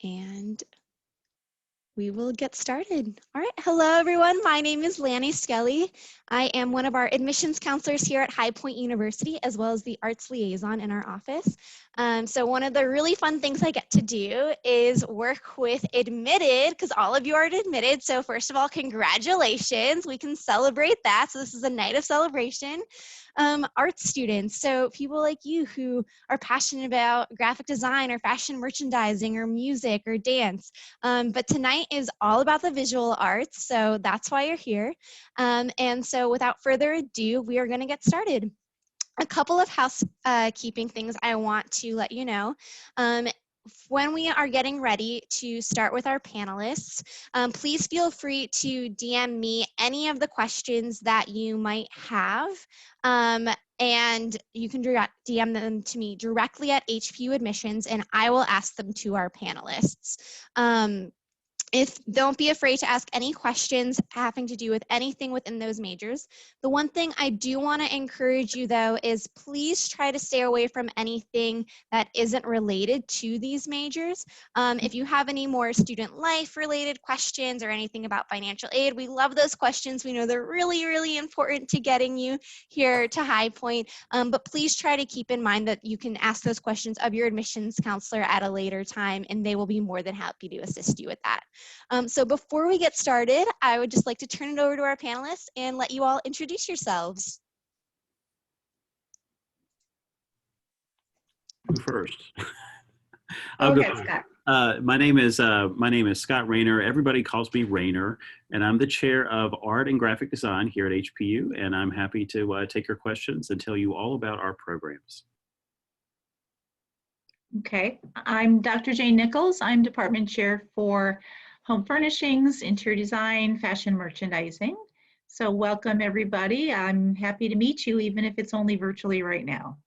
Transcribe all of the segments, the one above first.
And we will get started. All right, hello everyone. My name is Lanny Skelly. I am one of our admissions counselors here at High Point University, as well as the arts liaison in our office. So one of the really fun things I get to do is work with Admitted, because all of you are admitted. So first of all, congratulations. We can celebrate that. So this is a night of celebration. Art students, so people like you who are passionate about graphic design or fashion merchandising or music or dance. But tonight is all about the visual arts, so that's why you're here. And so without further ado, we are going to get started. A couple of housekeeping things I want to let you know. When we are getting ready to start with our panelists, please feel free to DM me any of the questions that you might have. And you can DM them to me directly at HPU Admissions, and I will ask them to our panelists. Don't be afraid to ask any questions having to do with anything within those majors. The one thing I do want to encourage you though is please try to stay away from anything that isn't related to these majors. If you have any more student life related questions or anything about financial aid, we love those questions. We know they're really, really important to getting you here to High Point, but please try to keep in mind that you can ask those questions of your admissions counselor at a later time, and they will be more than happy to assist you with that. So before we get started, I would just like to turn it over to our panelists and let you all introduce yourselves. Who first? I'll go first. Scott. My name is Scott Raynor. Everybody calls me Raynor, and I'm the chair of art and graphic design here at HPU. And I'm happy to take your questions and tell you all about our programs. Okay, I'm Dr. Jane Nichols. I'm department chair for home furnishings, interior design, fashion merchandising. So welcome everybody. I'm happy to meet you, even if it's only virtually right now.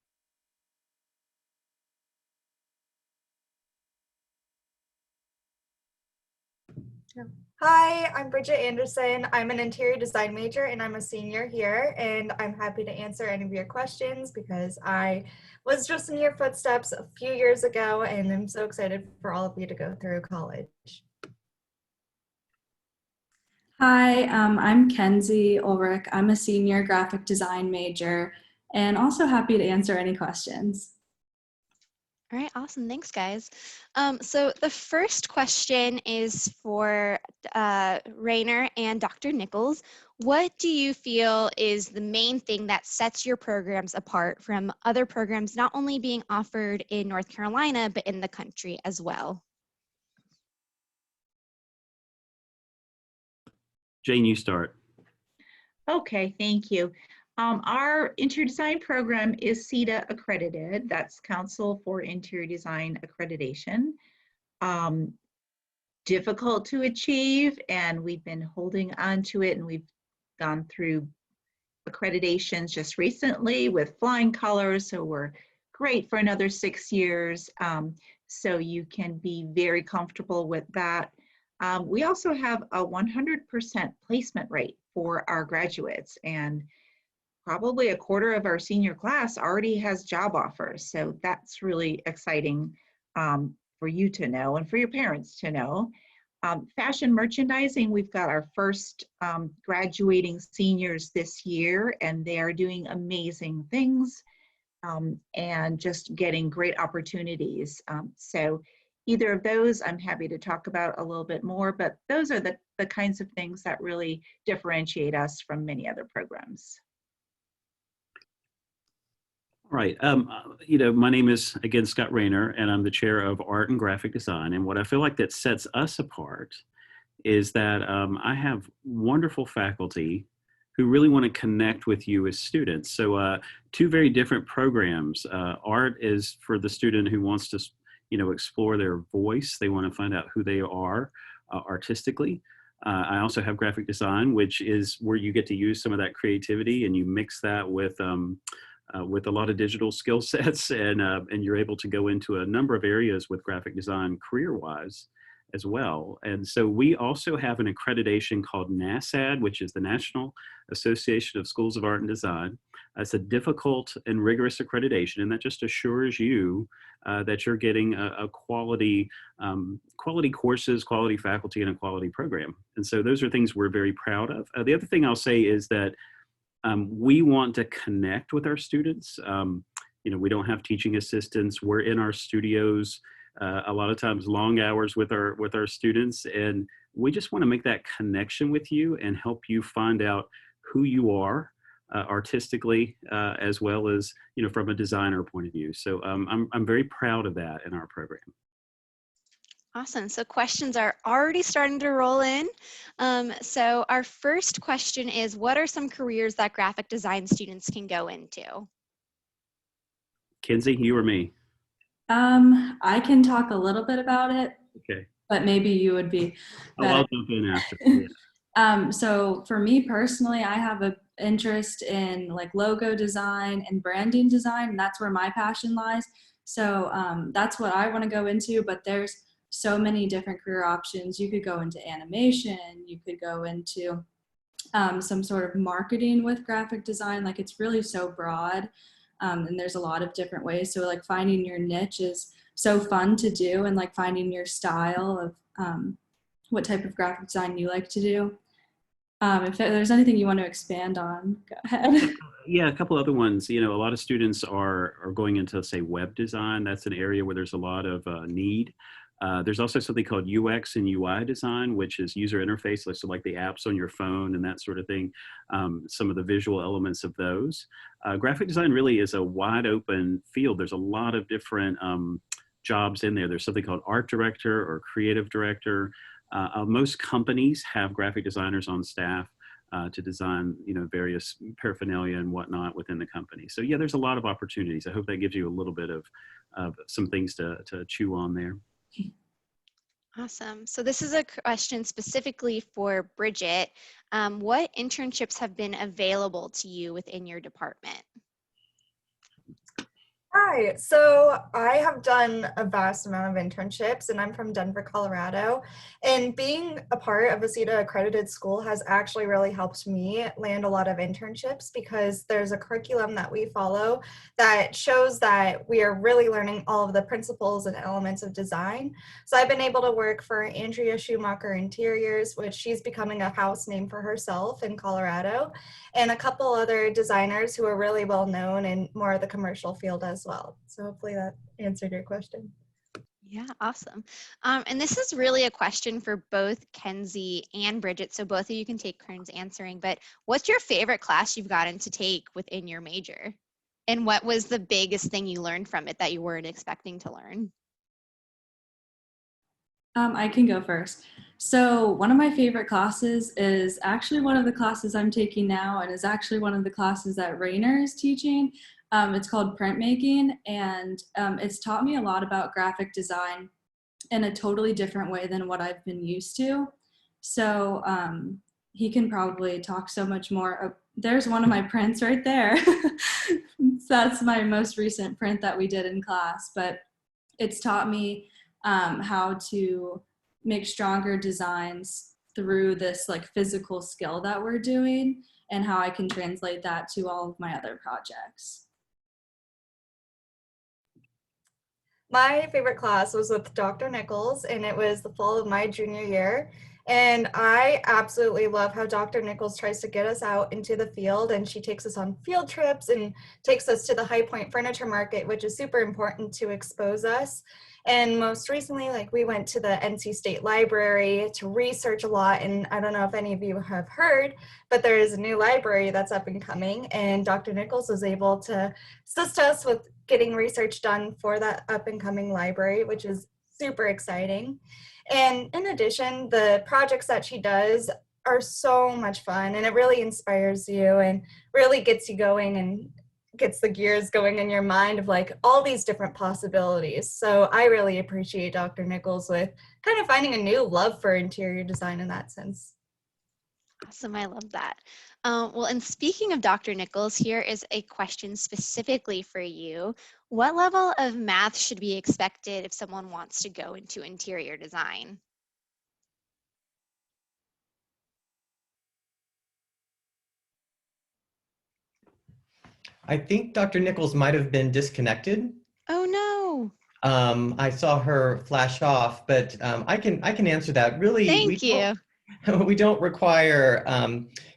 Hi, I'm Bridget Anderson. I'm an interior design major and I'm a senior here, and I'm happy to answer any of your questions because I was just in your footsteps a few years ago and I'm so excited for all of you to go through college. Hi, I'm Kenzie Ulrich. I'm a senior graphic design major and also happy to answer any questions. All right, awesome. Thanks, guys. So the first question is for Raynor and Dr. Nichols. What do you feel is the main thing that sets your programs apart from other programs not only being offered in North Carolina, but in the country as well? Jane, you start. Okay, thank you. Our interior design program is CETA accredited. That's Council for Interior Design Accreditation. Difficult to achieve, and we've been holding on to it, and we've gone through accreditations just recently with flying colors, so we're great for another 6 years. So you can be very comfortable with that. We also have a 100% placement rate for our graduates, and probably a quarter of our senior class already has job offers. So that's really exciting for you to know and for your parents to know. Fashion merchandising, we've got our first graduating seniors this year, and they are doing amazing things and just getting great opportunities. So either of those I'm happy to talk about a little bit more, but those are the kinds of things that really differentiate us from many other programs. All right. My name is, again, Scott Raynor, and I'm the chair of art and graphic design. And what I feel like that sets us apart is that I have wonderful faculty who really want to connect with you as students. So two very different programs. Art is for the student who wants to, explore their voice. They want to find out who they are artistically. I also have graphic design, which is where you get to use some of that creativity and you mix that with a lot of digital skill sets, and you're able to go into a number of areas with graphic design career-wise. as well. And so we also have an accreditation called NASAD, which is the National Association of Schools of Art and Design. It's a difficult and rigorous accreditation, and that just assures you that you're getting a quality, quality courses, quality faculty, and a quality program. And so those are things we're very proud of. The other thing I'll say is that we want to connect with our students. You know, we don't have teaching assistants. We're in our studios a lot of times long hours with our students, and we just want to make that connection with you and help you find out who you are artistically, as well as, you know, from a designer point of view. So I'm very proud of that in our program. Awesome. So questions are already starting to roll in. So our first question is, what are some careers that graphic design students can go into? Kenzie, you or me? I can talk a little bit about it, Okay. but maybe you would be better. I'll jump in after. Yeah. So for me personally, I have an interest in like logo design and branding design, and that's where my passion lies. So that's what I want to go into, but there's so many different career options. You could go into animation, you could go into some sort of marketing with graphic design. Like, it's really so broad, and there's a lot of different ways. So like finding your niche is so fun to do, and like finding your style of what type of graphic design you like to do. If there's anything you want to expand on, go ahead. Yeah, a couple other ones. You know, a lot of students are going into, say, web design. That's an area where there's a lot of need. There's also something called UX and UI design, which is user interface, so like the apps on your phone and that sort of thing, some of the visual elements of those. Graphic design really is a wide open field. There's a lot of different jobs in there. There's something called art director or creative director. Most companies have graphic designers on staff to design, you know, various paraphernalia and whatnot within the company. So yeah, there's a lot of opportunities. I hope that gives you a little bit of some things to chew on there. Awesome. So this is a question specifically for Bridget. What internships have been available to you within your department? Hi, so I have done a vast amount of internships, and I'm from Denver, Colorado. And being a part of a CETA accredited school has actually really helped me land a lot of internships, because there's a curriculum that we follow that shows that we are really learning all of the principles and elements of design. So I've been able to work for Andrea Schumacher Interiors, which she's becoming a house name for herself in Colorado, and a couple other designers who are really well known in more of the commercial field as well. So hopefully that answered your question. Yeah, awesome. And this is really a question for both Kenzie and Bridget, so both of you can take turns answering, but what's your favorite class you've gotten to take within your major? And what was the biggest thing you learned from it that you weren't expecting to learn? I can go first. So one of my favorite classes is actually one of the classes I'm taking now, and is actually one of the classes that Raynor is teaching. It's called Printmaking, and it's taught me a lot about graphic design in a totally different way than what I've been used to. So he can probably talk so much more. There's one of my prints right there. That's my most recent print that we did in class, but it's taught me how to make stronger designs through this like physical skill that we're doing, and how I can translate that to all of my other projects. My favorite class was with Dr. Nichols, and it was the fall of my junior year. And I absolutely love how Dr. Nichols tries to get us out into the field, and she takes us on field trips and takes us to the High Point Furniture Market, which is super important to expose us. And most recently, like, we went to the NC State Library to research a lot. And I don't know if any of you have heard, but there is a new library that's up and coming, and Dr. Nichols was able to assist us with getting research done for that up and coming library, which is super exciting. And in addition, the projects that she does are so much fun, and it really inspires you and really gets you going and gets the gears going in your mind of like all these different possibilities. So I really appreciate Dr. Nichols with kind of finding a new love for interior design in that sense. Awesome, I love that. Well, and speaking of Dr. Nichols, here is a question specifically for you. What level of math should be expected if someone wants to go into interior design? I think Dr. Nichols might have been disconnected. Oh no. I saw her flash off, but I can answer that. Really, Thank you. we don't require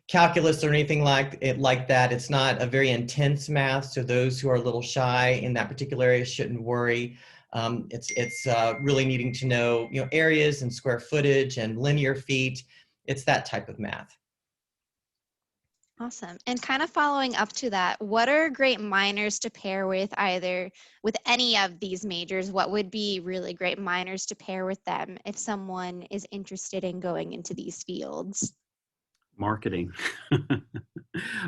calculus or anything like that. It's not a very intense math, so those who are a little shy in that particular area shouldn't worry. It's really needing to know, areas and square footage and linear feet. It's that type of math. Awesome. And kind of following up to that, what are great minors to pair with either with any of these majors? What would be really great minors to pair with them if someone is interested in going into these fields? Marketing.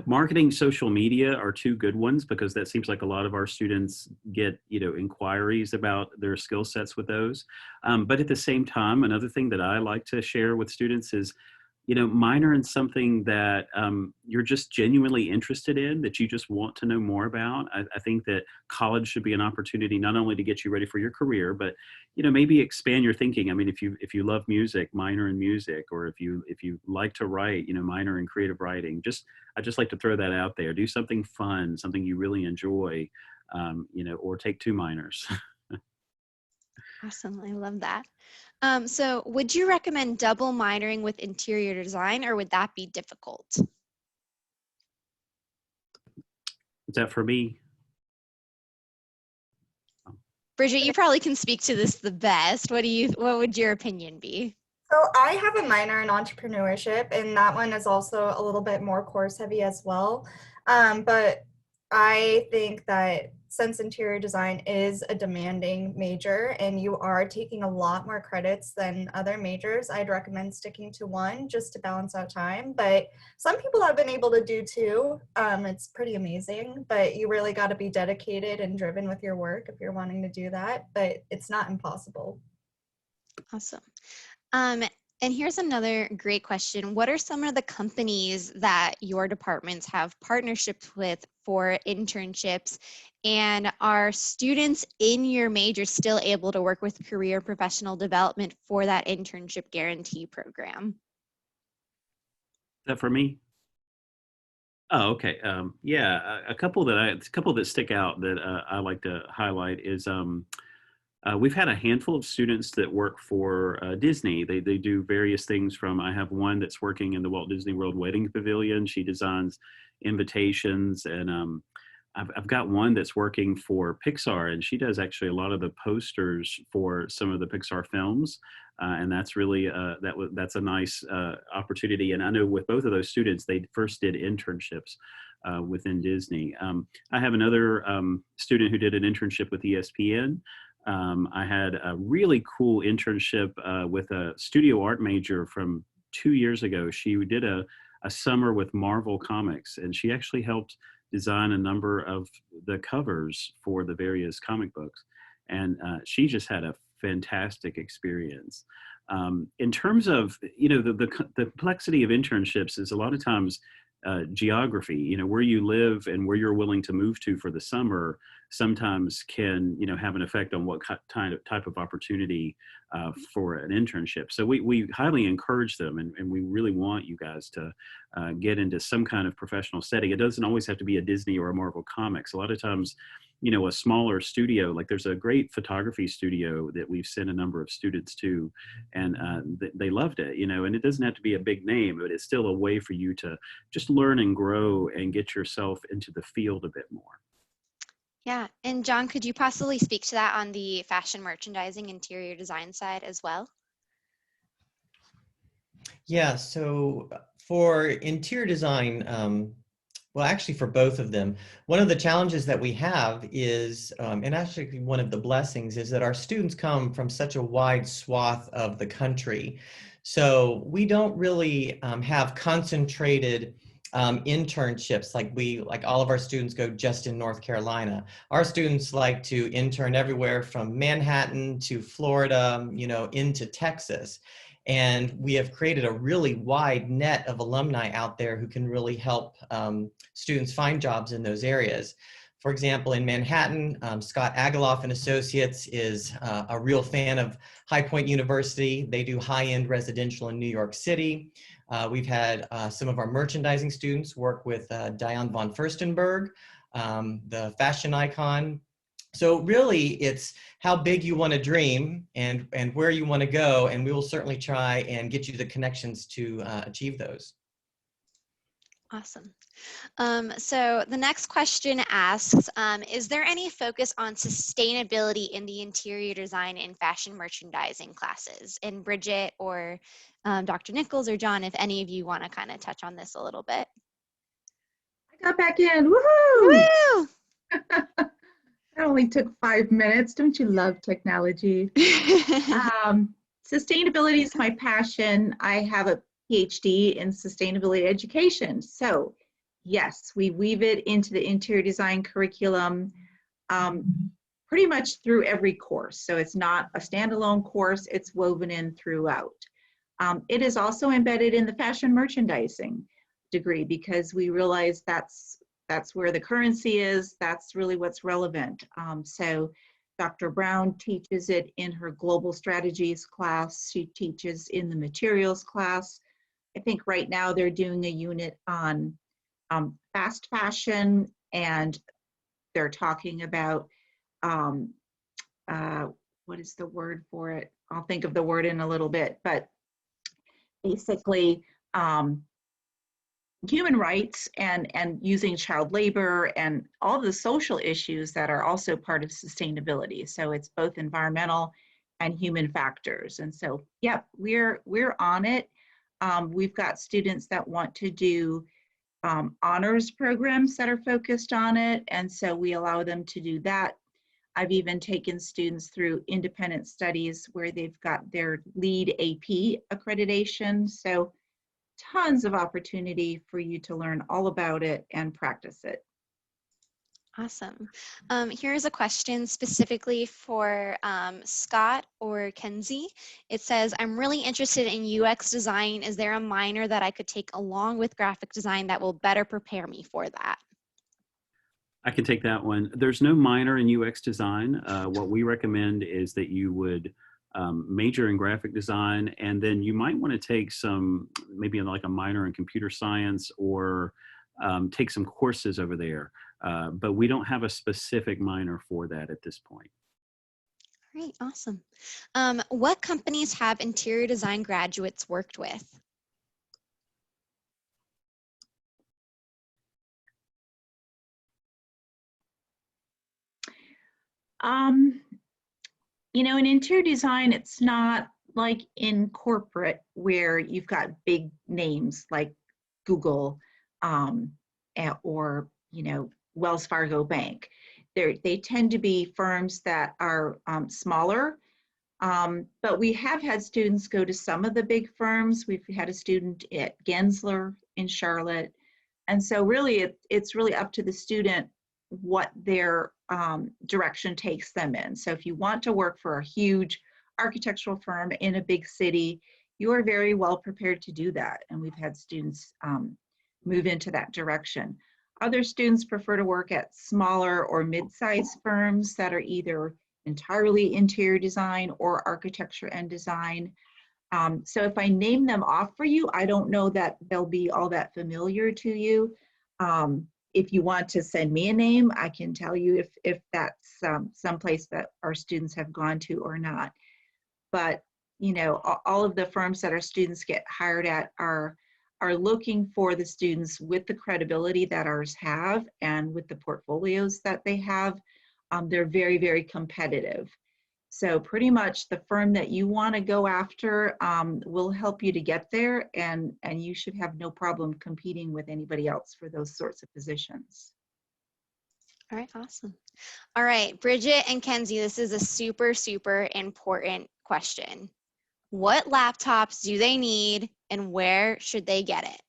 Marketing, social media are two good ones because that seems like a lot of our students get, inquiries about their skill sets with those. But at the same time, another thing that I like to share with students is, minor in something that you're just genuinely interested in, that you just want to know more about. I think that college should be an opportunity not only to get you ready for your career, but maybe expand your thinking. I mean, if you love music, minor in music, or if you like to write, minor in creative writing. I just like to throw that out there. Do something fun, something you really enjoy, or take two minors. Awesome. I love that. So would you recommend double minoring with interior design, or would that be difficult? Is that for me? Bridget, you probably can speak to this the best. What would your opinion be? So I have a minor in entrepreneurship, and that one is also a little bit more course heavy as well. But I think that since interior design is a demanding major and you are taking a lot more credits than other majors, I'd recommend sticking to one just to balance out time. But some people have been able to do two. It's pretty amazing, but you really got to be dedicated and driven with your work if you're wanting to do that, but it's not impossible. Awesome. And here's another great question. What are some of the companies that your departments have partnerships with for internships? And are students in your major still able to work with career professional development for that internship guarantee program? Is that for me? Oh, okay. Yeah, a couple that stick out that I like to highlight is we've had a handful of students that work for Disney. They do various things from, I have one that's working in the Walt Disney World Wedding Pavilion. She designs invitations, and I've got one that's working for Pixar, and she does actually a lot of the posters for some of the Pixar films. And that's really, that's a nice opportunity. And I know with both of those students, they first did internships within Disney. I have another student who did an internship with ESPN. I had a really cool internship with a studio art major from 2 years ago. She did a summer with Marvel Comics, and she actually helped design a number of the covers for the various comic books. And she just had a fantastic experience. In terms of, the complexity of internships is a lot of times geography, where you live and where you're willing to move to for the summer sometimes can, have an effect on what type of opportunity for an internship. So we highly encourage them, and we really want you guys to get into some kind of professional setting. It doesn't always have to be a Disney or a Marvel Comics. A lot of times, a smaller studio, like there's a great photography studio that we've sent a number of students to, and they loved it, and it doesn't have to be a big name, but it's still a way for you to just learn and grow and get yourself into the field a bit more. Yeah, and John, could you possibly speak to that on the fashion merchandising interior design side as well? Yeah, so for interior design, well, actually for both of them, one of the challenges that we have is, and actually one of the blessings is that our students come from such a wide swath of the country. So we don't really have concentrated internships like all of our students go just in North Carolina. Our students like to intern everywhere from Manhattan to Florida, into Texas. And we have created a really wide net of alumni out there who can really help students find jobs in those areas. For example, in Manhattan, Scott Agaloff and Associates is a real fan of High Point University. They do high-end residential in New York City. We've had some of our merchandising students work with Diane von Furstenberg. the fashion icon. So really, it's how big you want to dream and where you want to go, and we will certainly try and get you the connections to achieve those. Awesome. So the next question asks, is there any focus on sustainability in the interior design and fashion merchandising classes? And Bridget or Dr. Nichols or John, if any of you want to kind of touch on this a little bit. I got back in. Woohoo! Woo! That only took 5 minutes. Don't you love technology? Sustainability is my passion. I have a PhD in sustainability education. So yes, we weave it into the interior design curriculum pretty much through every course. So it's not a standalone course, it's woven in throughout. It is also embedded in the fashion merchandising degree because we realize that's where the currency is, that's really what's relevant. So Dr. Brown teaches it in her global strategies class. She teaches in the materials class. I think right now they're doing a unit on fast fashion, and they're talking about, what is the word for it? I'll think of the word in a little bit, but basically human rights and using child labor and all the social issues that are also part of sustainability. So it's both environmental and human factors. And so, yeah, we're on it. We've got students that want to do honors programs that are focused on it. And so we allow them to do that. I've even taken students through independent studies where they've got their lead AP accreditation. So tons of opportunity for you to learn all about it and practice it. Awesome. Here's a question specifically for Scott or Kenzie. It says, I'm really interested in UX design. Is there a minor that I could take along with graphic design that will better prepare me for that? I can take that one. There's no minor in UX design. What we recommend is that you would major in graphic design, and then you might want to take some, maybe like a minor in computer science, or take some courses over there. But we don't have a specific minor for that at this point. Great, awesome. What companies have interior design graduates worked with? You know, in interior design, it's not like in corporate where you've got big names like Google or, you know, Wells Fargo Bank. They tend to be firms that are smaller, but we have had students go to some of the big firms. We've had a student at Gensler in Charlotte. And so really, it's really up to the student what their direction takes them in. So if you want to work for a huge architectural firm in a big city, you are very well prepared to do that. And we've had students move into that direction. Other students prefer to work at smaller or mid-sized firms that are either entirely interior design or architecture and design. So if I name them off for you, I don't know that they'll be all that familiar to you. If you want to send me a name, I can tell you if that's someplace that our students have gone to or not. But, you know, all of the firms that our students get hired at are looking for the students with the credibility that ours have and with the portfolios that they have. They're very, very competitive. So pretty much the firm that you want to go after will help you to get there, and you should have no problem competing with anybody else for those sorts of positions. All right, awesome. All right, Bridget and Kenzie, this is a super, super important question. What laptops do they need and where should they get it?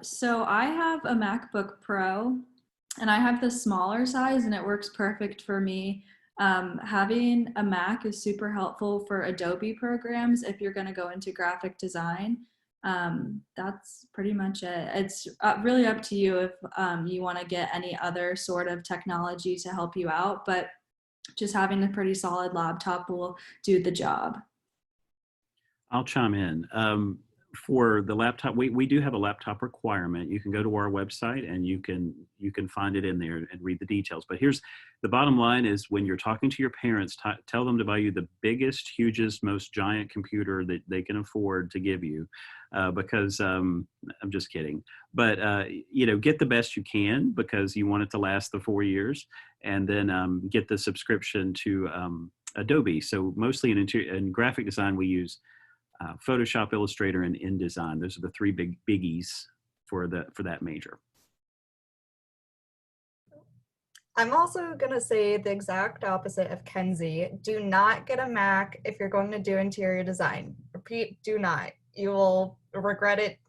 So I have a MacBook Pro, and I have the smaller size, and it works perfect for me. Having a Mac is super helpful for Adobe programs if you're going to go into graphic design. That's pretty much it. It's really up to you if you want to get any other sort of technology to help you out, but just having a pretty solid laptop will do the job. I'll chime in. for the laptop, we do have a laptop requirement. You can go to our website and you can find it in there and read the details. But here's the bottom line: is when you're talking to your parents, tell them to buy you the biggest, hugest, most giant computer that they can afford to give you, because I'm just kidding. But you know, get the best you can because you want it to last the 4 years, and then get the subscription to Adobe. So mostly in graphic design, we use Photoshop, Illustrator, and InDesign. Those are the three biggies for that major. I'm also going to say the exact opposite of Kenzie. Do not get a Mac if you're going to do interior design. Repeat, do not. You will regret it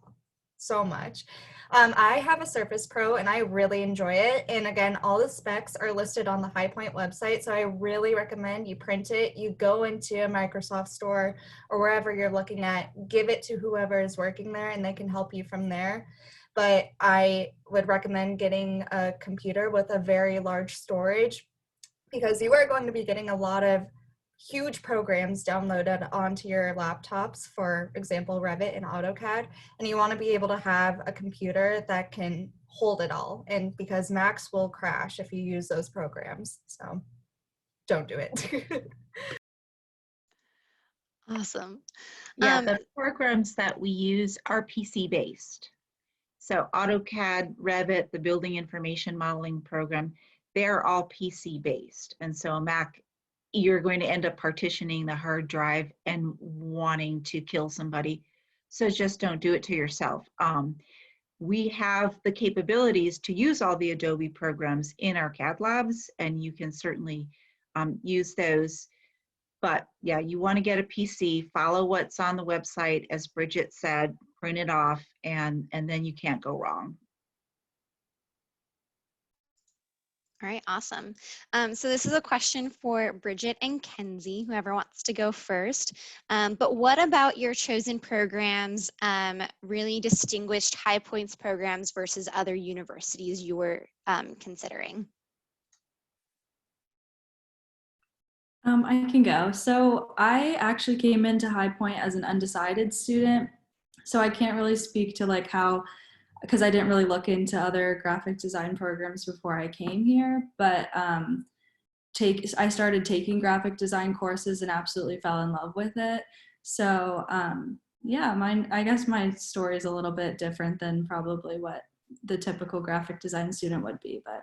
so much. I have a Surface Pro and I really enjoy it. And again, all the specs are listed on the High Point website. So I really recommend you print it. You go into a Microsoft store or wherever you're looking at, give it to whoever is working there and they can help you from there. But I would recommend getting a computer with a very large storage because you are going to be getting a lot of huge programs downloaded onto your laptops, for example, Revit and AutoCAD, and you want to be able to have a computer that can hold it all. And because Macs will crash if you use those programs, so don't do it. Awesome. Yeah, the programs that we use are PC based. So AutoCAD, Revit, the building information modeling program, they're all PC based. And so a Mac, you're going to end up partitioning the hard drive and wanting to kill somebody. So just don't do it to yourself. We have the capabilities to use all the Adobe programs in our CAD labs, and you can certainly use those. But yeah, you want to get a PC, follow what's on the website, as Bridget said, print it off, and then you can't go wrong. All right, awesome. So this is a question for Bridget and Kenzie, whoever wants to go first. But what about your chosen programs really distinguished High Points programs versus other universities you were considering? I can go. So I actually came into High Point as an undecided student. So I can't really speak to like how, because I didn't really look into other graphic design programs before I came here, but I started taking graphic design courses and absolutely fell in love with it. So yeah, I guess my story is a little bit different than probably what the typical graphic design student would be, but.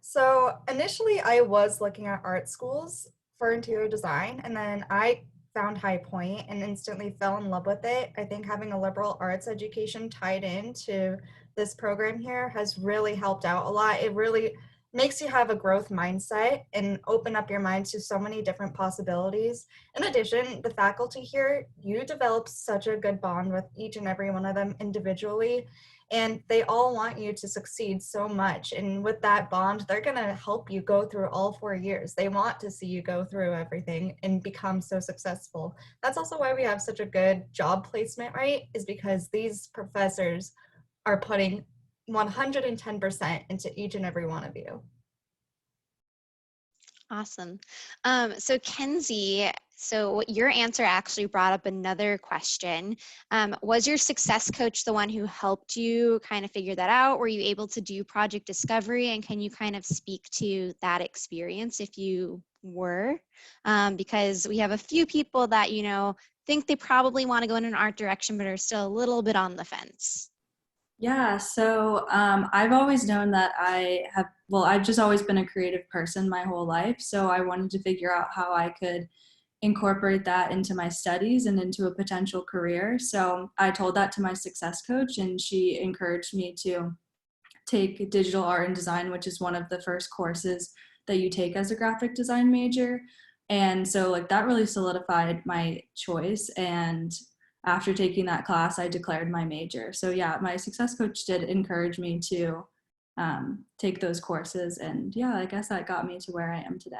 So initially I was looking at art schools for interior design, and then I found High Point and instantly fell in love with it. I think having a liberal arts education tied into this program here has really helped out a lot. It really makes you have a growth mindset and open up your mind to so many different possibilities. In addition, the faculty here, you develop such a good bond with each and every one of them individually, and they all want you to succeed so much. And with that bond, they're gonna help you go through all 4 years. They want to see you go through everything and become so successful. That's also why we have such a good job placement rate, is because these professors are putting 110% into each and every one of you. Awesome. So Kenzie, so your answer actually brought up another question. Was your success coach the one who helped you kind of figure that out? Were you able to do project discovery? And can you kind of speak to that experience if you were? Because we have a few people that, you know, think they probably want to go in an art direction, but are still a little bit on the fence. Yeah, so I've always known that I've just always been a creative person my whole life. So I wanted to figure out how I could incorporate that into my studies and into a potential career. So I told that to my success coach, and she encouraged me to take digital art and design, which is one of the first courses that you take as a graphic design major. And so like that really solidified my choice. And after taking that class, I declared my major. So yeah, my success coach did encourage me to take those courses. And yeah, I guess that got me to where I am today.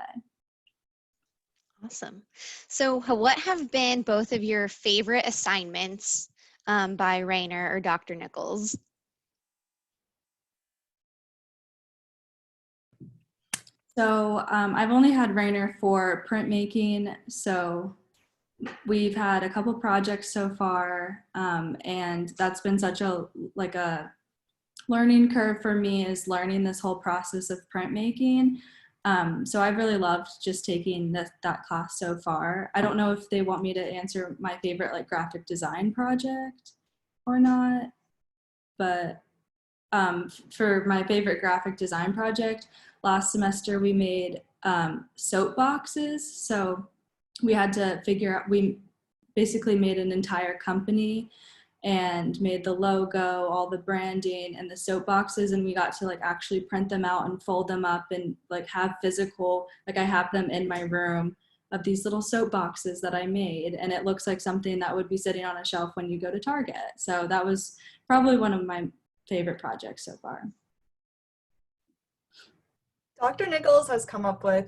Awesome. So what have been both of your favorite assignments by Raynor or Dr. Nichols? So I've only had Raynor for printmaking, so we've had a couple projects so far, and that's been such a learning curve for me, is learning this whole process of printmaking. So I've really loved just taking that class so far. I don't know if they want me to answer my favorite like graphic design project or not, but for my favorite graphic design project, last semester we made soap boxes. So we had to figure out, we basically made an entire company and made the logo, all the branding, and the soap boxes, and we got to like actually print them out and fold them up and like have physical, like I have them in my room of these little soap boxes that I made, and it looks like something that would be sitting on a shelf when you go to Target. So that was probably one of my favorite projects so far. Dr. Nichols has come up with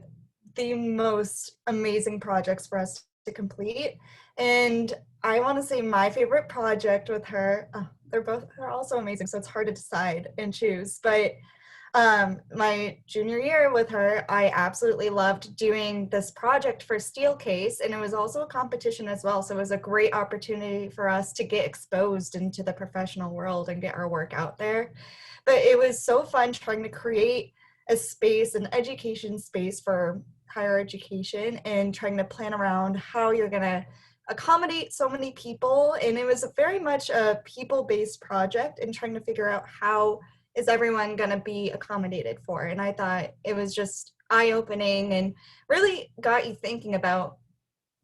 the most amazing projects for us to complete. And I want to say my favorite project with her, they're also amazing, so it's hard to decide and choose. But my junior year with her, I absolutely loved doing this project for Steelcase, and it was also a competition as well. So it was a great opportunity for us to get exposed into the professional world and get our work out there. But it was so fun trying to create a space, an education space for higher education, and trying to plan around how you're going to accommodate so many people. And it was very much a people-based project, and trying to figure out how is everyone going to be accommodated for. And I thought it was just eye-opening and really got you thinking about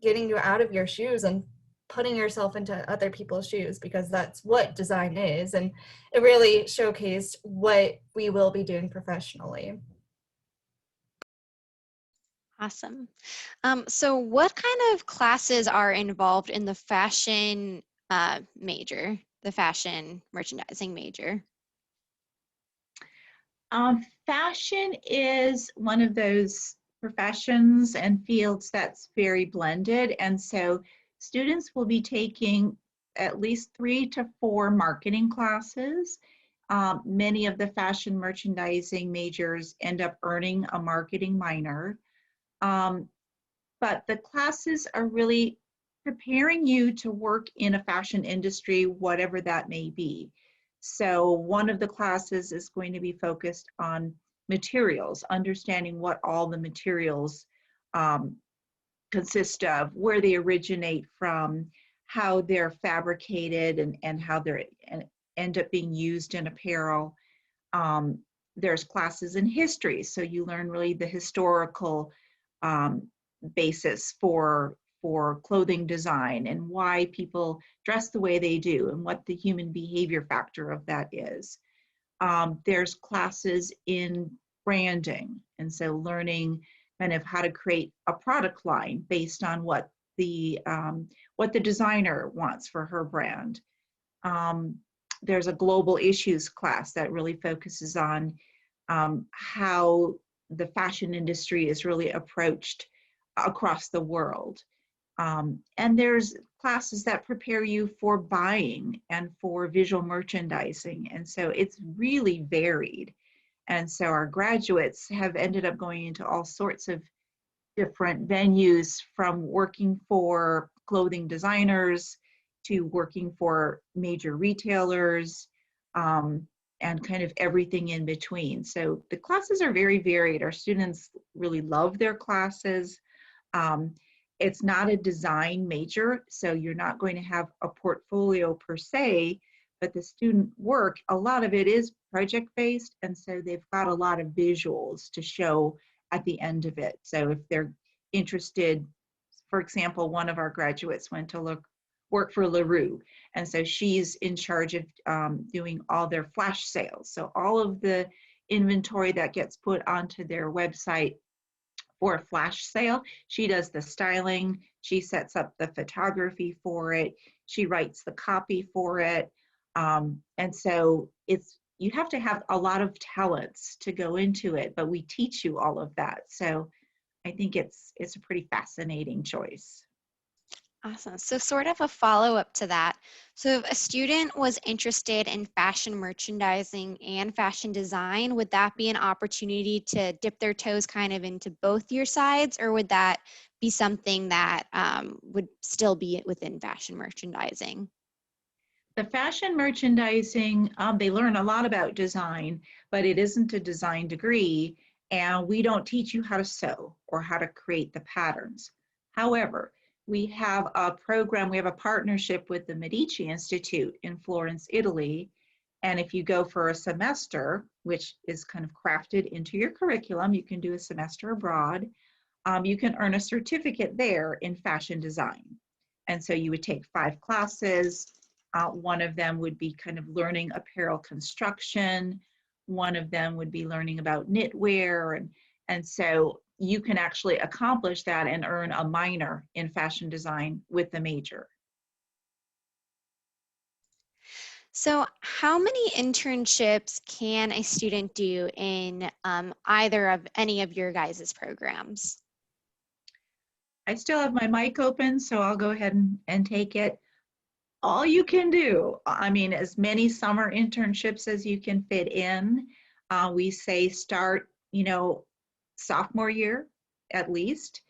getting you out of your shoes and putting yourself into other people's shoes, because that's what design is. And it really showcased what we will be doing professionally. Awesome. So what kind of classes are involved in the fashion major, the fashion merchandising major? Fashion is one of those professions and fields that's very blended. And so students will be taking at least 3 to 4 marketing classes. Many of the fashion merchandising majors end up earning a marketing minor. But the classes are really preparing you to work in a fashion industry, whatever that may be. So one of the classes is going to be focused on materials, understanding what all the materials consist of, where they originate from, how they're fabricated, and how they're end up being used in apparel. There's classes in history, so you learn really the historical basis for clothing design and why people dress the way they do and what the human behavior factor of that is. There's classes in branding, and so learning kind of how to create a product line based on what the designer wants for her brand. There's a global issues class that really focuses on how the fashion industry is really approached across the world. And there's classes that prepare you for buying and for visual merchandising. And so it's really varied. And so our graduates have ended up going into all sorts of different venues, from working for clothing designers to working for major retailers, and kind of everything in between. So the classes are very varied. Our students really love their classes. It's not a design major, so you're not going to have a portfolio per se, but the student work, a lot of it is project-based, and so they've got a lot of visuals to show at the end of it. So if they're interested, for example, one of our graduates went to work for LaRue, and so she's in charge of doing all their flash sales. So all of the inventory that gets put onto their website for a flash sale, she does the styling, she sets up the photography for it, she writes the copy for it. And so you have to have a lot of talents to go into it, but we teach you all of that. So I think it's a pretty fascinating choice. Awesome. So sort of a follow-up to that. So if a student was interested in fashion merchandising and fashion design, would that be an opportunity to dip their toes kind of into both your sides, or would that be something that would still be within fashion merchandising? The fashion merchandising, they learn a lot about design, but it isn't a design degree, and we don't teach you how to sew or how to create the patterns. However, we have a program, we have a partnership with the Medici Institute in Florence, Italy, and if you go for a semester, which is kind of crafted into your curriculum, you can do a semester abroad, you can earn a certificate there in fashion design. And so you would take 5 classes. One of them would be kind of learning apparel construction. One of them would be learning about knitwear. And so you can actually accomplish that and earn a minor in fashion design with the major. So how many internships can a student do in either of any of your guys' programs? I still have my mic open, so I'll go ahead and take it. All you can do, I mean, as many summer internships as you can fit in. We say start, sophomore year at least.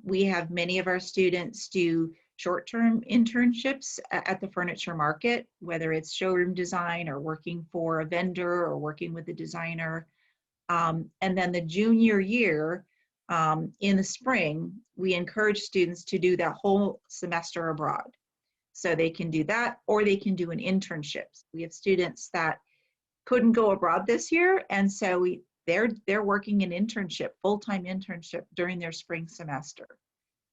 We have many of our students do short-term internships at the furniture market, whether it's showroom design or working for a vendor or working with a designer. And then the junior year, in the spring, we encourage students to do that whole semester abroad. So they can do that, or they can do an internship. We have students that couldn't go abroad this year, and so they're working an internship, full-time internship during their spring semester.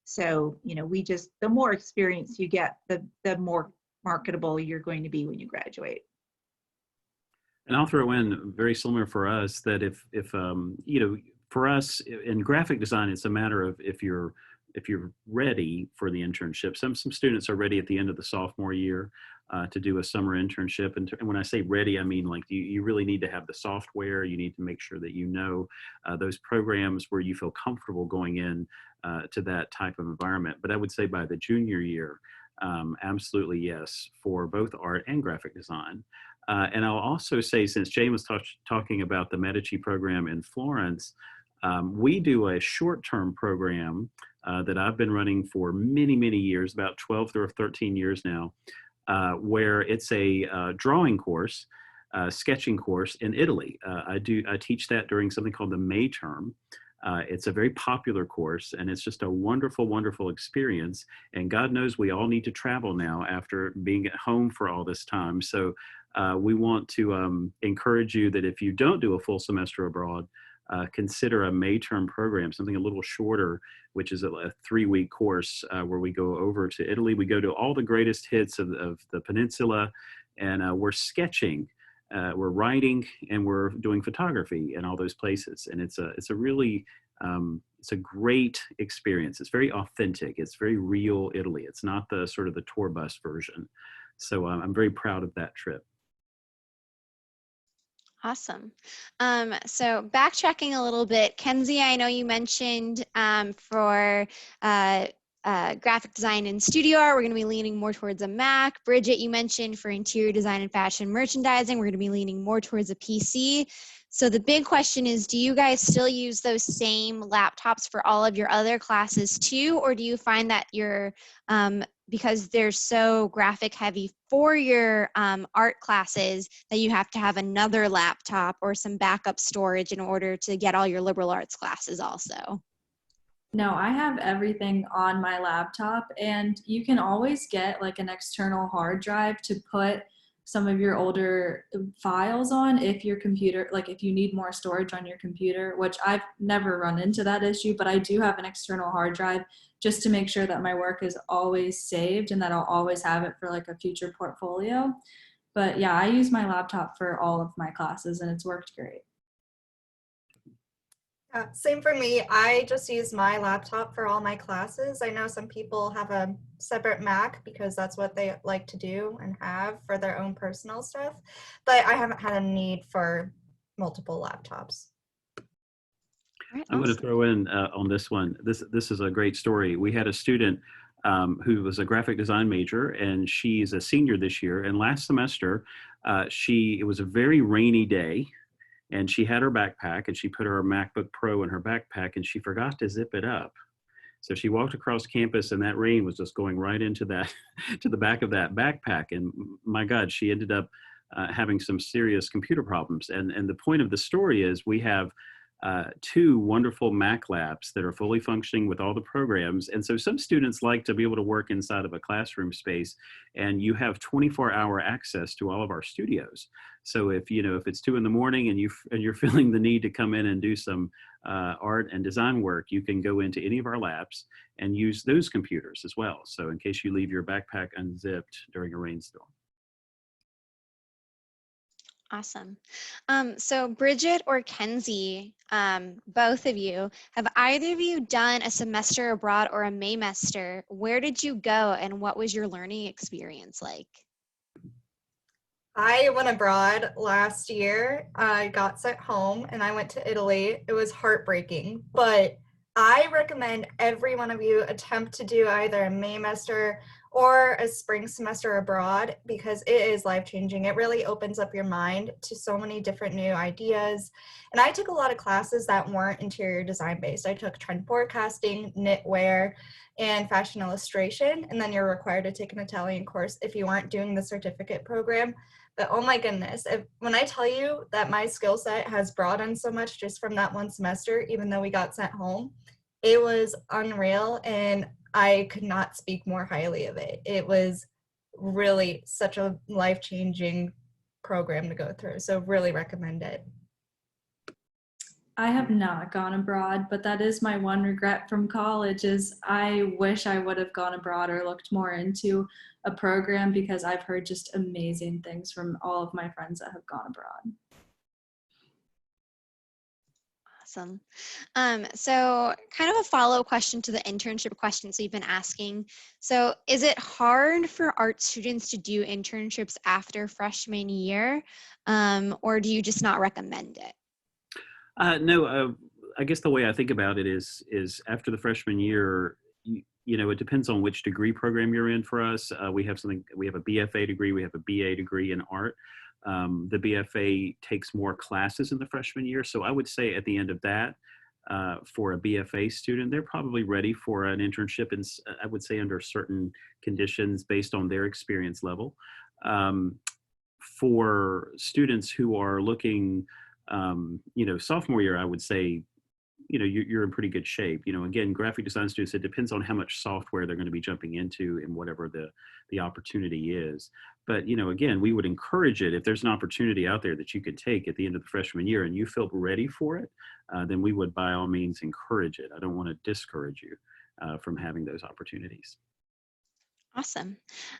So, the more experience you get, the more marketable you're going to be when you graduate. And I'll throw in very similar for us that if for us in graphic design, it's a matter of if you're ready for the internship. Some students are ready at the end of the sophomore year to do a summer internship. And when I say ready, I mean like you really need to have the software. You need to make sure that you know those programs where you feel comfortable going in to that type of environment. But I would say by the junior year, absolutely yes, for both art and graphic design. And I'll also say, since Jane was talking about the Medici program in Florence, we do a short-term program that I've been running for many, many years, about 12 or 13 years now, where it's a drawing course, sketching course in Italy. I teach that during something called the May term. It's a very popular course, and it's just a wonderful, wonderful experience. And God knows we all need to travel now after being at home for all this time. So we want to encourage you that if you don't do a full semester abroad, consider a May term program, something a little shorter, which is a 3-week course where we go over to Italy. We go to all the greatest hits of the peninsula, and we're sketching, we're writing, and we're doing photography in all those places. And it's a really, it's a great experience. It's very authentic. It's very real Italy. It's not the sort of the tour bus version. So I'm very proud of that trip. Awesome. So backtracking a little bit, Kenzie, I know you mentioned for graphic design and studio art, we're going to be leaning more towards a Mac. Bridget, you mentioned for interior design and fashion merchandising, we're going to be leaning more towards a PC. So the big question is, do you guys still use those same laptops for all of your other classes too? Or do you find that you're, because they're so graphic heavy for your art classes, that you have to have another laptop or some backup storage in order to get all your liberal arts classes also? No, I have everything on my laptop, and you can always get like an external hard drive to put some of your older files on if your computer, like if you need more storage on your computer, which I've never run into that issue, but I do have an external hard drive just to make sure that my work is always saved and that I'll always have it for like a future portfolio. But yeah, I use my laptop for all of my classes and it's worked great. Same for me. I just use my laptop for all my classes. I know some people have a separate Mac because that's what they like to do and have for their own personal stuff, but I haven't had a need for multiple laptops. Right, I'm going to throw in on this one. This is a great story. We had a student who was a graphic design major, and she's a senior this year. And last semester, it was a very rainy day, and she had her backpack, and she put her MacBook Pro in her backpack, and she forgot to zip it up. So she walked across campus, and that rain was just going right into that, to the back of that backpack. And my God, she ended up having some serious computer problems. And the point of the story is we have 2 wonderful Mac labs that are fully functioning with all the programs. And so some students like to be able to work inside of a classroom space, and you have 24-hour access to all of our studios. So if it's 2 in the morning and you're feeling the need to come in and do some art and design work, you can go into any of our labs and use those computers as well. So in case you leave your backpack unzipped during a rainstorm. Awesome. So Bridget or Kenzie, both of you, have either of you done a semester abroad or a Maymester? Where did you go and what was your learning experience like? I went abroad last year. I got sent home and I went to Italy. It was heartbreaking, but I recommend every one of you attempt to do either a Maymester or a spring semester abroad because it is life-changing. It really opens up your mind to so many different new ideas. And I took a lot of classes that weren't interior design based. I took trend forecasting, knitwear, and fashion illustration. And then you're required to take an Italian course if you aren't doing the certificate program. But oh my goodness, when I tell you that my skill set has broadened so much just from that one semester, even though we got sent home, it was unreal. And I could not speak more highly of it. It was really such a life-changing program to go through. So really recommend it. I have not gone abroad, but that is my one regret from college is I wish I would have gone abroad or looked more into a program because I've heard just amazing things from all of my friends that have gone abroad. Awesome. So kind of a follow-up question to the internship questions we've been asking. So is it hard for art students to do internships after freshman year, or do you just not recommend it? No, I guess the way I think about it is after the freshman year, it depends on which degree program you're in. For us, we have a BFA degree, we have a BA degree in art. The BFA takes more classes in the freshman year. So I would say at the end of that, for a BFA student, they're probably ready for an internship, and I would say under certain conditions based on their experience level. For students who are looking, sophomore year, I would say, you're in pretty good shape. Again, graphic design students, it depends on how much software they're going to be jumping into and whatever the opportunity is. But, again, we would encourage it. If there's an opportunity out there that you could take at the end of the freshman year and you feel ready for it, then we would by all means encourage it. I don't want to discourage you from having those opportunities. Awesome.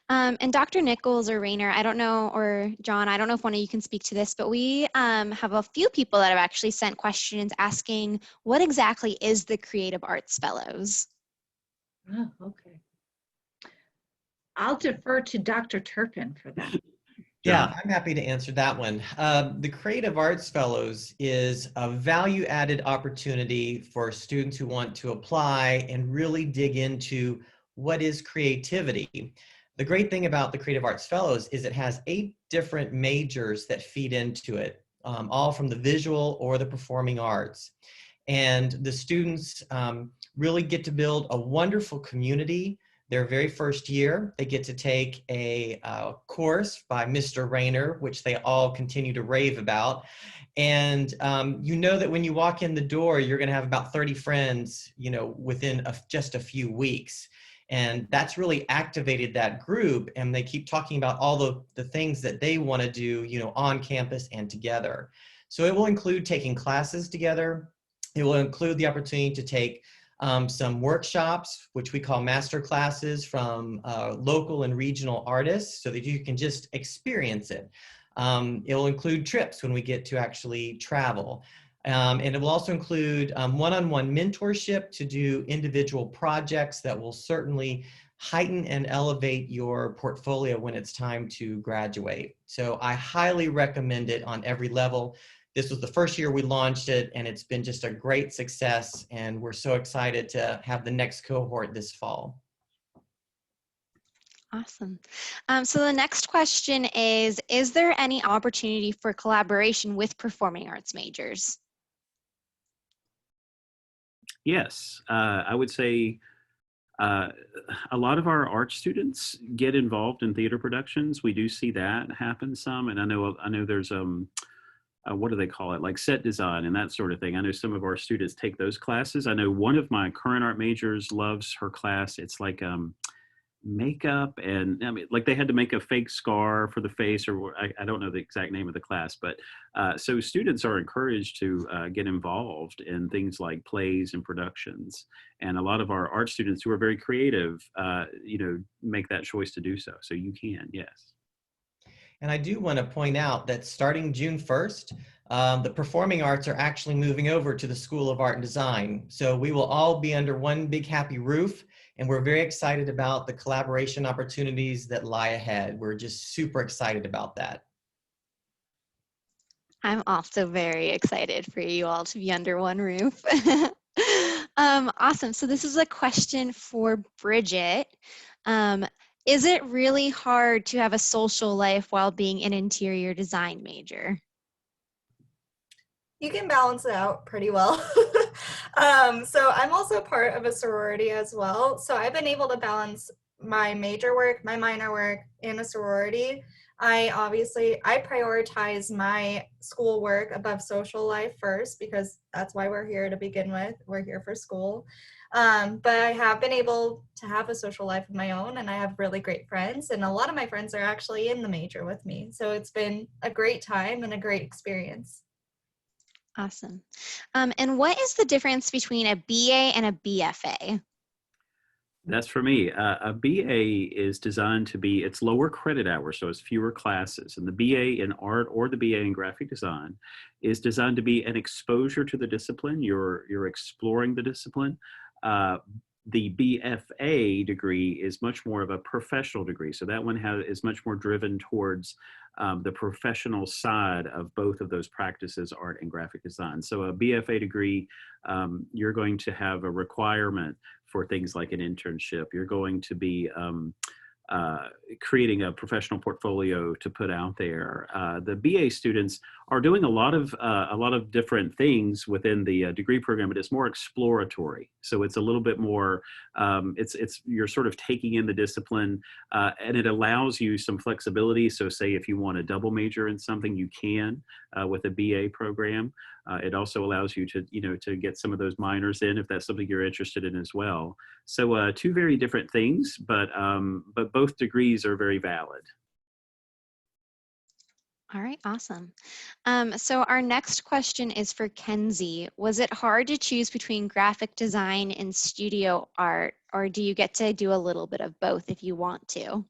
And Dr. Nichols or Raynor, I don't know, or John, I don't know if one of you can speak to this, but we have a few people that have actually sent questions asking what exactly is the Creative Arts Fellows? Oh, okay. I'll defer to Dr. Turpin for that. Yeah, I'm happy to answer that one. The Creative Arts Fellows is a value-added opportunity for students who want to apply and really dig into what is creativity. The great thing about the Creative Arts Fellows is it has 8 different majors that feed into it, all from the visual or the performing arts. And the students really get to build a wonderful community. Their very first year, they get to take a course by Mr. Raynor, which they all continue to rave about. And that when you walk in the door, you're going to have about 30 friends, within just a few weeks. And that's really activated that group, and they keep talking about all the things that they want to do, on campus and together. So it will include taking classes together. It will include the opportunity to take some workshops, which we call master classes, from local and regional artists so that you can just experience it. It will include trips when we get to actually travel. And it will also include one-on-one mentorship to do individual projects that will certainly heighten and elevate your portfolio when it's time to graduate. So I highly recommend it on every level. This was the first year we launched it, and it's been just a great success, and we're so excited to have the next cohort this fall. Awesome. So the next question is there any opportunity for collaboration with performing arts majors? Yes, I would say uh, a lot of our art students get involved in theater productions. We do see that happen some, and I know there's what do they call it, like set design and that sort of thing. I know some of our students take those classes. I know one of my current art majors loves her class. It's like makeup, and I mean, like they had to make a fake scar for the face, or I don't know the exact name of the class, but so students are encouraged to get involved in things like plays and productions. And a lot of our art students who are very creative, make that choice to do so. So you can, yes. And I do want to point out that starting June 1st, the performing arts are actually moving over to the School of Art and Design. So we will all be under one big happy roof, and we're very excited about the collaboration opportunities that lie ahead. We're just super excited about that. I'm also very excited for you all to be under one roof. Awesome. So this is a question for Bridget. Is it really hard to have a social life while being an interior design major? You can balance it out pretty well. So I'm also part of a sorority as well. So I've been able to balance my major work, my minor work, and a sorority. I prioritize my school work above social life first because that's why we're here to begin with. We're here for school. But I have been able to have a social life of my own, and I have really great friends, and a lot of my friends are actually in the major with me. So it's been a great time and a great experience. Awesome. And what is the difference between a BA and a BFA? That's for me. A BA is designed to be, it's lower credit hours, so it's fewer classes. And the BA in art or the BA in graphic design is designed to be an exposure to the discipline. You're exploring the discipline. The BFA degree is much more of a professional degree. So that one is much more driven towards the professional side of both of those practices, art and graphic design. So a BFA degree, you're going to have a requirement for things like an internship. You're going to be creating a professional portfolio to put out there. The BA students are doing a lot of different things within the degree program, but it's more exploratory. So it's a little bit more. You're sort of taking in the discipline, and it allows you some flexibility. So say if you want a double major in something, you can with a BA program. It also allows you to get some of those minors in if that's something you're interested in as well. So two very different things, but both degrees are very valid. All right, awesome. So our next question is for Kenzie. Was it hard to choose between graphic design and studio art, or do you get to do a little bit of both if you want to?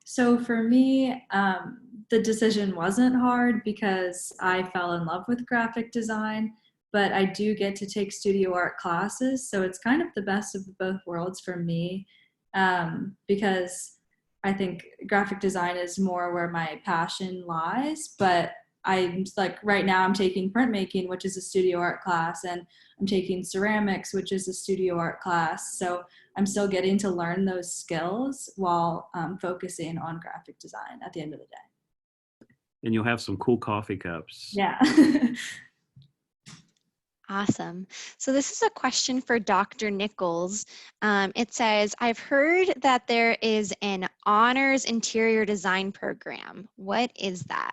So for me, the decision wasn't hard because I fell in love with graphic design, but I do get to take studio art classes. So it's kind of the best of both worlds for me, because I think graphic design is more where my passion lies, but I'm like right now I'm taking printmaking, which is a studio art class, and I'm taking ceramics, which is a studio art class. So I'm still getting to learn those skills while focusing on graphic design at the end of the day. And you'll have some cool coffee cups. Yeah. Awesome. So this is a question for Dr. Nichols. It says, I've heard that there is an honors interior design program. What is that?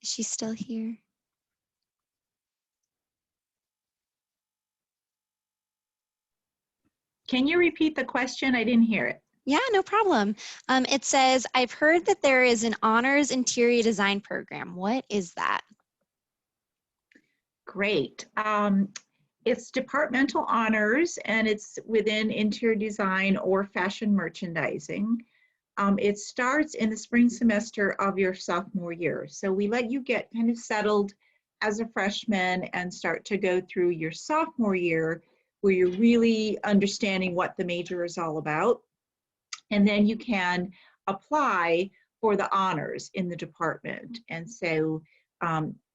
Is she still here? Can you repeat the question? I didn't hear it. Yeah, no problem. It says, I've heard that there is an honors interior design program. What is that? Great. It's departmental honors, and it's within interior design or fashion merchandising. It starts in the spring semester of your sophomore year. So we let you get kind of settled as a freshman and start to go through your sophomore year where you're really understanding what the major is all about. And then you can apply for the honors in the department. And so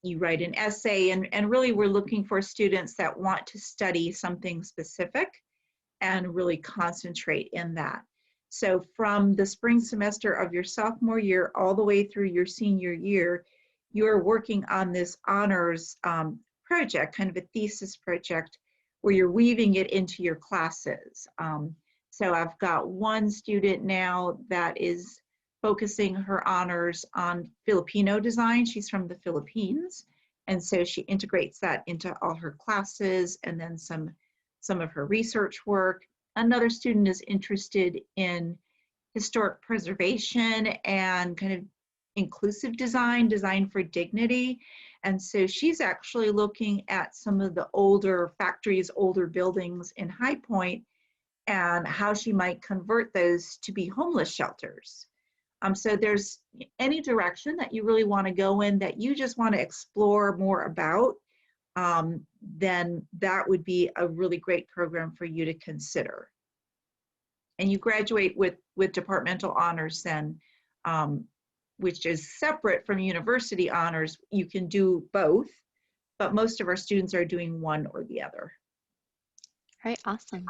you write an essay, and really we're looking for students that want to study something specific and really concentrate in that. So from the spring semester of your sophomore year all the way through your senior year, you're working on this honors project, kind of a thesis project, where you're weaving it into your classes. So I've got one student now that is focusing her honors on Filipino design. She's from the Philippines. And so she integrates that into all her classes and then some of her research work. Another student is interested in historic preservation and kind of inclusive design, design for dignity. And so she's actually looking at some of the older factories, older buildings in High Point, and how she might convert those to be homeless shelters. So there's any direction that you really want to go in that you just want to explore more about, then that would be a really great program for you to consider. And you graduate with departmental honors then, which is separate from university honors. You can do both, but most of our students are doing one or the other. All right, awesome.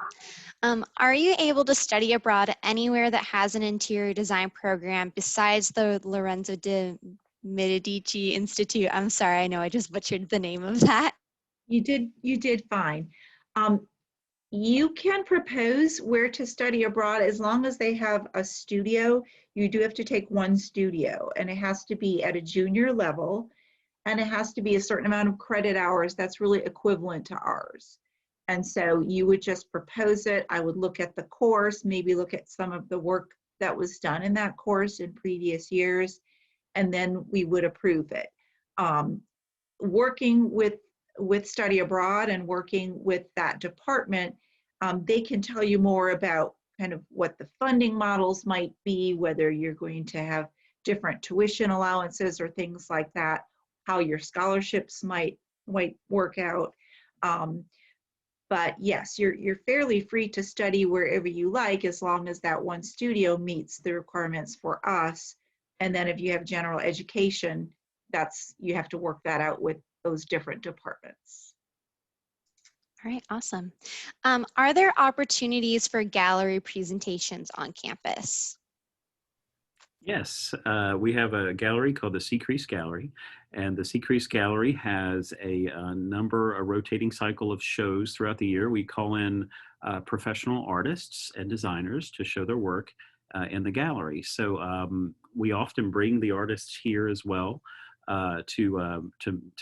Are you able to study abroad anywhere that has an interior design program besides the Lorenzo de Medici Institute? I'm sorry, I know I just butchered the name of that. You did fine. You can propose where to study abroad as long as they have a studio. You do have to take one studio, and it has to be at a junior level, and it has to be a certain amount of credit hours that's really equivalent to ours. And so you would just propose it. I would look at the course, maybe look at some of the work that was done in that course in previous years, and then we would approve it. Working with study abroad and working with that department, they can tell you more about kind of what the funding models might be, whether you're going to have different tuition allowances or things like that, how your scholarships might work out. But yes, you're fairly free to study wherever you like, as long as that one studio meets the requirements for us. And then if you have general education, you have to work that out with those different departments. All right, awesome. Are there opportunities for gallery presentations on campus? Yes, we have a gallery called the Seacrease Gallery, and the Seacrease Gallery has a rotating cycle of shows throughout the year. We call in professional artists and designers to show their work in the gallery. So we often bring the artists here as well to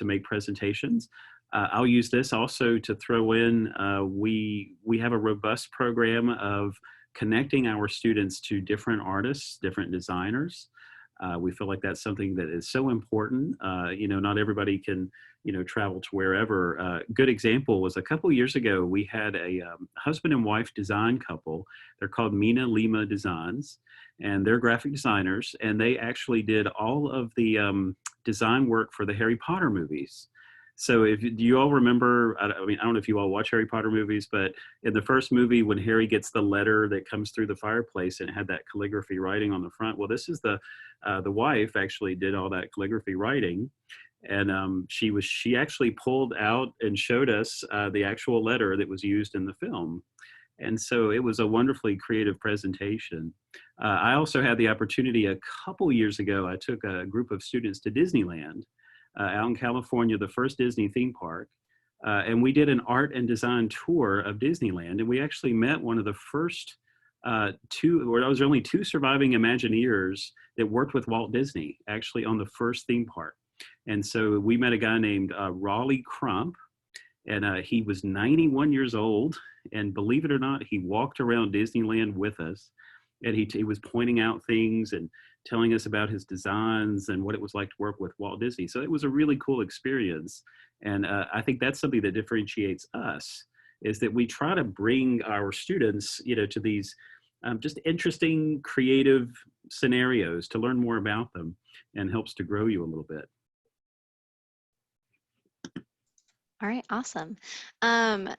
make presentations. I'll use this also to throw in, we have a robust program of connecting our students to different artists, different designers. We feel like that's something that is so important. Not everybody can, travel to wherever. Good example was a couple years ago, we had a husband and wife design couple. They're called Mina Lima Designs, and they're graphic designers, and they actually did all of the design work for the Harry Potter movies. So do you all remember, I don't know if you all watch Harry Potter movies, but in the first movie when Harry gets the letter that comes through the fireplace and it had that calligraphy writing on the front, well, this is the wife actually did all that calligraphy writing. And she actually pulled out and showed us the actual letter that was used in the film. And so it was a wonderfully creative presentation. I also had the opportunity a couple years ago, I took a group of students to Disneyland. Out in California, the first Disney theme park. And we did an art and design tour of Disneyland. And we actually met one of the first there was only two surviving Imagineers that worked with Walt Disney, actually on the first theme park. And so we met a guy named Raleigh Crump, and he was 91 years old. And believe it or not, he walked around Disneyland with us. And he was pointing out things and telling us about his designs and what it was like to work with Walt Disney. So it was a really cool experience. And I think that's something that differentiates us, is that we try to bring our students, to these just interesting, creative scenarios to learn more about them, and helps to grow you a little bit. All right, awesome.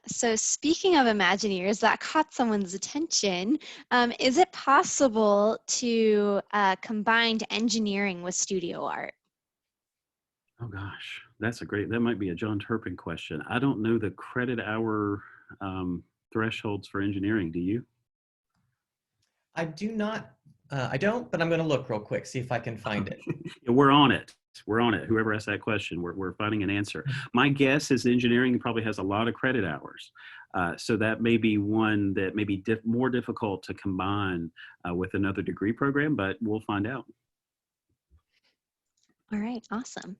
So speaking of Imagineers, that caught someone's attention. Is it possible to combine engineering with studio art? Oh gosh, that might be a John Turpin question. I don't know the credit hour thresholds for engineering. Do you? I do not, I don't, but I'm going to look real quick, see if I can find it. Yeah, we're on it. We're on it. Whoever asked that question, we're finding an answer. My guess is engineering probably has a lot of credit hours. So that may be one that may be more difficult to combine with another degree program, but we'll find out. All right, awesome.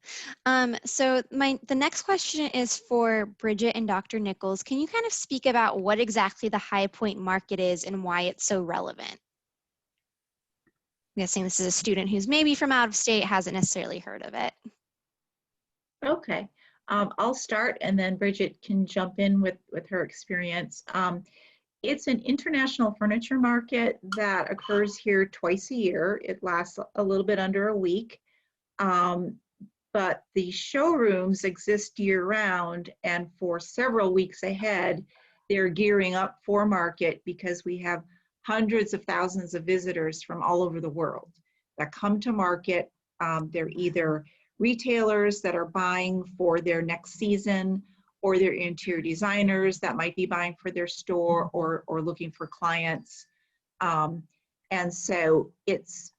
So the next question is for Bridget and Dr. Nichols. Can you kind of speak about what exactly the High Point market is and why it's so relevant? I'm guessing this is a student who's maybe from out of state, hasn't necessarily heard of it. Okay, I'll start and then Bridget can jump in with her experience. It's an international furniture market that occurs here twice a year. It lasts a little bit under a week. But the showrooms exist year-round, and for several weeks ahead, they're gearing up for market because we have hundreds of thousands of visitors from all over the world that come to market. They're either retailers that are buying for their next season, or they're interior designers that might be buying for their store or looking for clients. And so it's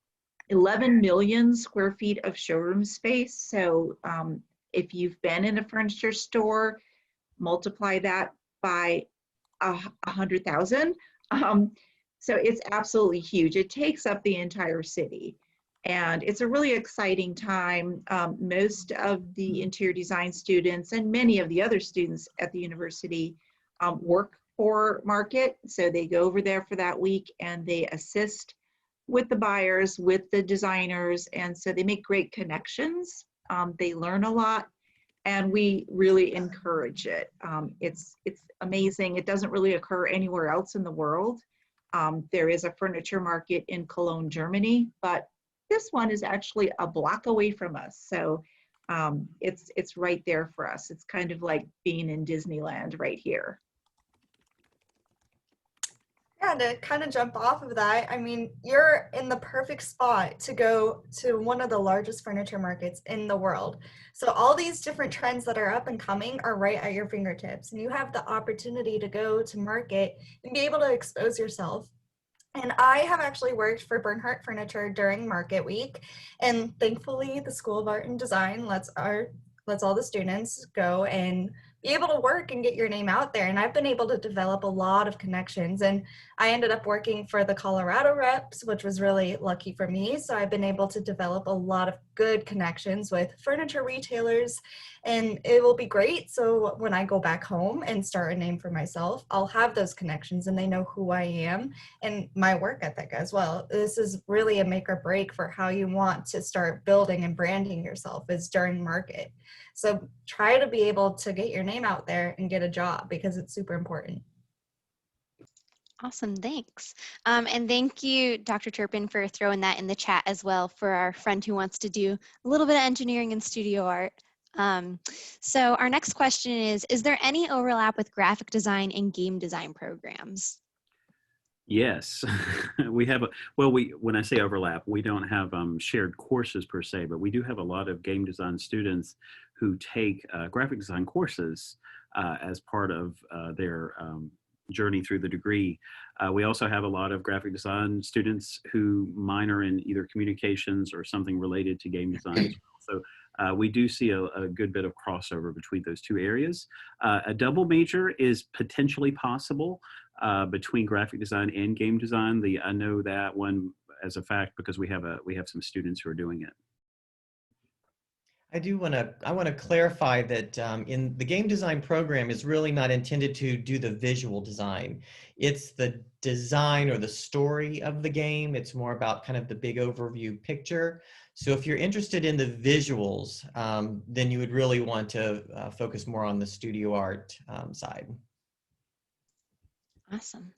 11 million square feet of showroom space. So if you've been in a furniture store, multiply that by 100,000. So it's absolutely huge. It takes up the entire city. And it's a really exciting time. Most of the interior design students and many of the other students at the university work for market. So they go over there for that week and they assist with the buyers, with the designers, and so they make great connections. They learn a lot, and we really encourage it. It's amazing. It doesn't really occur anywhere else in the world. There is a furniture market in Cologne, Germany, but this one is actually a block away from us. So it's right there for us. It's kind of like being in Disneyland right here. Yeah, to kind of jump off of that, I mean, you're in the perfect spot to go to one of the largest furniture markets in the world. So all these different trends that are up and coming are right at your fingertips, and you have the opportunity to go to market and be able to expose yourself. And I have actually worked for Bernhardt Furniture during Market Week, and thankfully the School of Art and Design lets all the students go and be able to work and get your name out there. And I've been able to develop a lot of connections, and I ended up working for the Colorado reps, which was really lucky for me. So I've been able to develop a lot of good connections with furniture retailers, and it will be great. So when I go back home and start a name for myself, I'll have those connections and they know who I am and my work ethic as well. This is really a make or break for how you want to start building and branding yourself, is during market. So try to be able to get your name out there and get a job, because it's super important. Awesome, thanks. And thank you, Dr. Turpin, for throwing that in the chat as well for our friend who wants to do a little bit of engineering and studio art. So our next question is there any overlap with graphic design and game design programs? Yes, we have when I say overlap, we don't have shared courses per se, but we do have a lot of game design students who take graphic design courses as part of their journey through the degree. We also have a lot of graphic design students who minor in either communications or something related to game design as well. So we do see a good bit of crossover between those two areas. A double major is potentially possible between graphic design and game design. I know that one as a fact because we have some students who are doing it. I want to clarify that in the game design program is really not intended to do the visual design. It's the design or the story of the game. It's more about kind of the big overview picture. So if you're interested in the visuals, then you would really want to focus more on the studio art side. Awesome.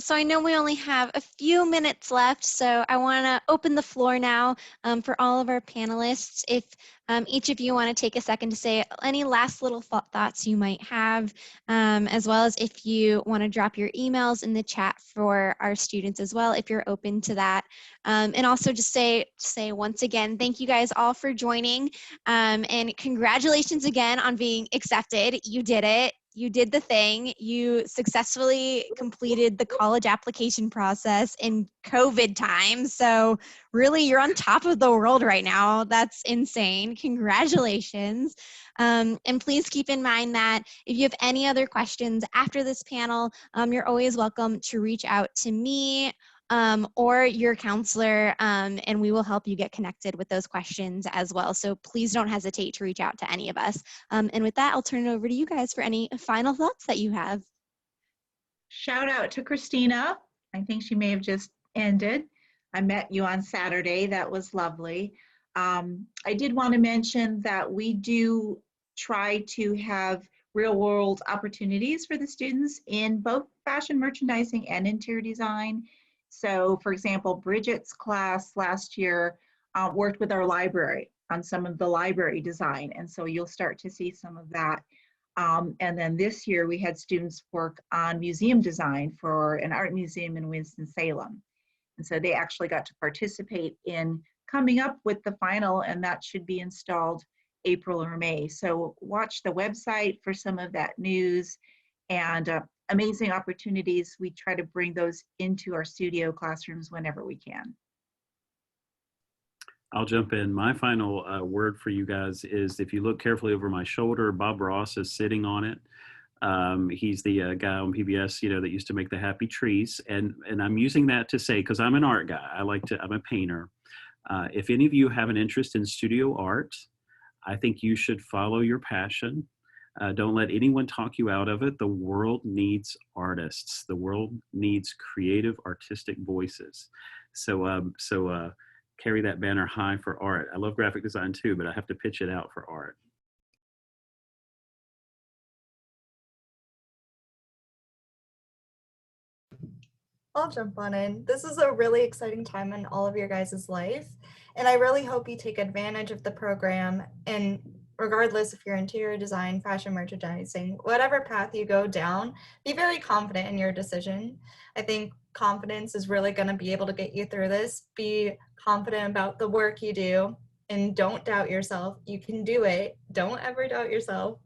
So I know we only have a few minutes left, so I want to open the floor now for all of our panelists. If each of you want to take a second to say any last little thoughts you might have, as well as if you want to drop your emails in the chat for our students as well, if you're open to that. And also just say once again, thank you guys all for joining, and congratulations again on being accepted. You did it. You did the thing. You successfully completed the college application process in COVID times. So really, you're on top of the world right now. That's insane. Congratulations. And please keep in mind that if you have any other questions after this panel, you're always welcome to reach out to me or your counselor, and we will help you get connected with those questions as well. So please don't hesitate to reach out to any of us. And with that, I'll turn it over to you guys for any final thoughts that you have. Shout out to Christina. I think she may have just ended. I met you on Saturday. That was lovely. I did want to mention that we do try to have real world opportunities for the students in both fashion merchandising and interior design. So for example, Bridget's class last year worked with our library on some of the library design. And so you'll start to see some of that. And then this year we had students work on museum design for an art museum in Winston-Salem. And so they actually got to participate in coming up with the final, and that should be installed April or May. So watch the website for some of that news and amazing opportunities. We try to bring those into our studio classrooms whenever we can. I'll jump in. My final word for you guys is, if you look carefully over my shoulder, Bob Ross is sitting on it. He's the guy on PBS, that used to make the happy trees. And I'm using that to say, because I'm an art guy, I'm a painter. If any of you have an interest in studio art, I think you should follow your passion. Don't let anyone talk you out of it. The world needs artists. The world needs creative, artistic voices. So carry that banner high for art. I love graphic design too, but I have to pitch it out for art. I'll jump on in. This is a really exciting time in all of your guys' life, and I really hope you take advantage of the program. And regardless if you're interior design, fashion merchandising, whatever path you go down, be very confident in your decision. I think confidence is really going to be able to get you through this. Be confident about the work you do, and don't doubt yourself. You can do it. Don't ever doubt yourself.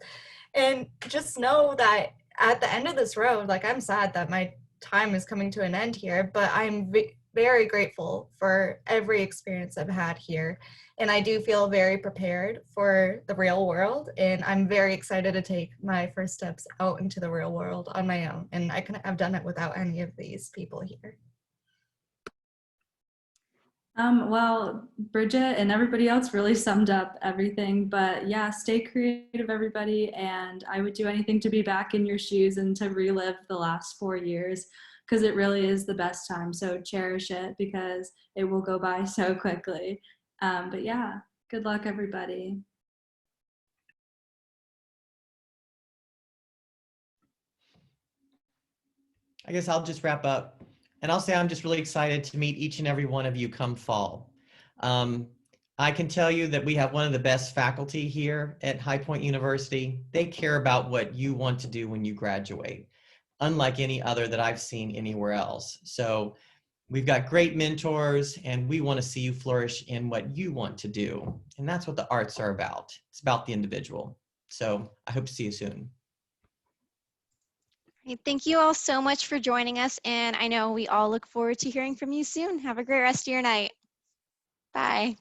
And just know that at the end of this road, like, I'm sad that my time is coming to an end here, but I'm very grateful for every experience I've had here. And I do feel very prepared for the real world. And I'm very excited to take my first steps out into the real world on my own. And I couldn't have done it without any of these people here. Well, Bridget and everybody else really summed up everything, but yeah, stay creative, everybody. And I would do anything to be back in your shoes and to relive the last 4 years, because it really is the best time. So cherish it, because it will go by so quickly. But yeah, good luck, everybody. I guess I'll just wrap up, and I'll say I'm just really excited to meet each and every one of you come fall. I can tell you that we have one of the best faculty here at High Point University. They care about what you want to do when you graduate, unlike any other that I've seen anywhere else. So we've got great mentors, and we want to see you flourish in what you want to do. And that's what the arts are about. It's about the individual. So I hope to see you soon. Thank you all so much for joining us, and I know we all look forward to hearing from you soon. Have a great rest of your night. Bye.